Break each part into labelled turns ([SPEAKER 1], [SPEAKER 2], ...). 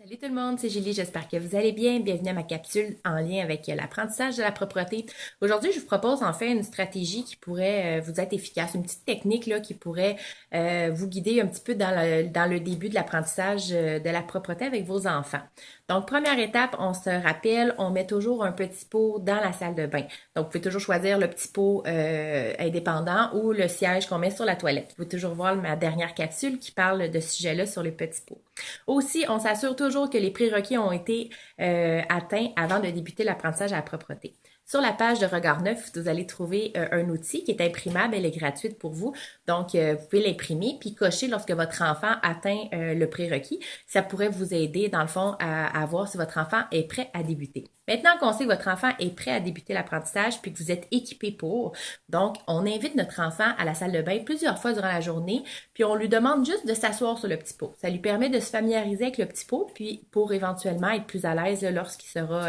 [SPEAKER 1] Salut tout le monde, c'est Julie, j'espère que vous allez bien. Bienvenue à ma capsule en lien avec l'apprentissage de la propreté. Aujourd'hui, je vous propose en fait une stratégie qui pourrait vous être efficace, une petite technique là, qui pourrait vous guider un petit peu dans le début de l'apprentissage de la propreté avec vos enfants. Donc, première étape, on se rappelle, on met toujours un petit pot dans la salle de bain. Donc, vous pouvez toujours choisir le petit pot indépendant ou le siège qu'on met sur la toilette. Vous pouvez toujours voir ma dernière capsule qui parle de ce sujet-là sur le petit pot. Aussi, on s'assure toujours que les prérequis ont été atteints avant de débuter l'apprentissage à la propreté. Sur la page de Regard Neuf, vous allez trouver un outil qui est imprimable, elle est gratuite pour vous. Donc, vous pouvez l'imprimer puis cocher lorsque votre enfant atteint le prérequis. Ça pourrait vous aider, dans le fond, à voir si votre enfant est prêt à débuter. Maintenant qu'on sait que votre enfant est prêt à débuter l'apprentissage puis que vous êtes équipé pour, donc on invite notre enfant à la salle de bain plusieurs fois durant la journée puis on lui demande juste de s'asseoir sur le petit pot. Ça lui permet de se familiariser avec le petit pot puis pour éventuellement être plus à l'aise lorsqu'il sera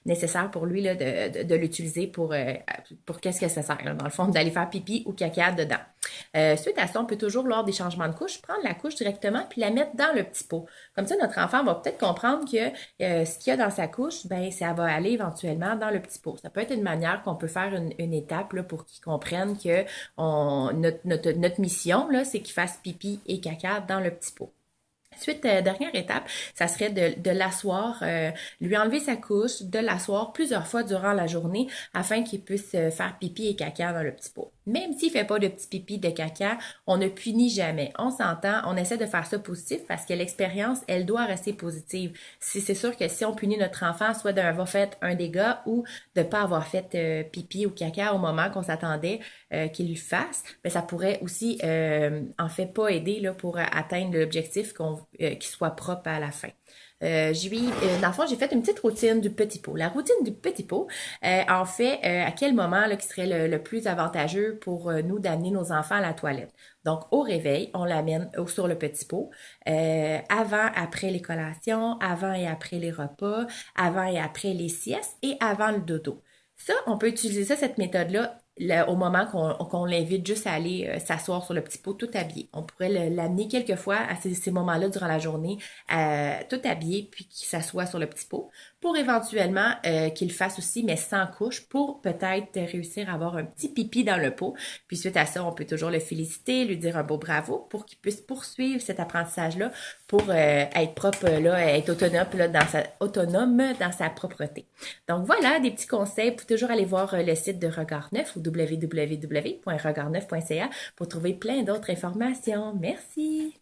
[SPEAKER 1] nécessaire pour lui là, de l'utiliser pour qu'est-ce que ça sert, là, dans le fond, d'aller faire pipi ou caca dedans. Suite à ça, on peut toujours, lors des changements de couche, prendre la couche directement puis la mettre dans le petit pot. Comme ça, notre enfant va peut-être comprendre que ce qu'il y a dans sa couche, ben ça va aller éventuellement dans le petit pot. Ça peut être une manière qu'on peut faire une étape là, pour qu'ils comprennent que notre mission, là, c'est qu'ils fassent pipi et caca dans le petit pot. Ensuite, dernière étape, ça serait de l'asseoir, lui enlever sa couche, de l'asseoir plusieurs fois durant la journée afin qu'il puisse faire pipi et caca dans le petit pot. Même s'il fait pas de petit pipi, de caca, on ne punit jamais. On s'entend, on essaie de faire ça positif parce que l'expérience, elle doit rester positive. C'est sûr que si on punit notre enfant, soit d'avoir fait un dégât ou de pas avoir fait pipi ou caca au moment qu'on s'attendait qu'il le fasse, mais ça pourrait aussi en fait pas aider là, pour atteindre l'objectif qu'il soit propre à la fin. Dans le fond, j'ai fait une petite routine du petit pot. La routine du petit pot, en fait, à quel moment là, qui serait le plus avantageux pour nous d'amener nos enfants à la toilette. Donc, au réveil, on l'amène sur le petit pot, avant, après les collations, avant et après les repas, avant et après les siestes et avant le dodo. Ça, on peut utiliser ça, cette méthode-là, au moment qu'on l'invite juste à aller s'asseoir sur le petit pot tout habillé. On pourrait l'amener quelques fois à ces moments-là durant la journée, tout habillé, puis qu'il s'assoie sur le petit pot, pour éventuellement qu'il le fasse aussi, mais sans couche, pour peut-être réussir à avoir un petit pipi dans le pot. Puis suite à ça, on peut toujours le féliciter, lui dire un beau bravo pour qu'il puisse poursuivre cet apprentissage-là pour être propre, là, être autonome dans sa propreté. Donc voilà, des petits conseils. Vous pouvez toujours aller voir le site de Regard Neuf ou www.regardneuf.ca pour trouver plein d'autres informations. Merci!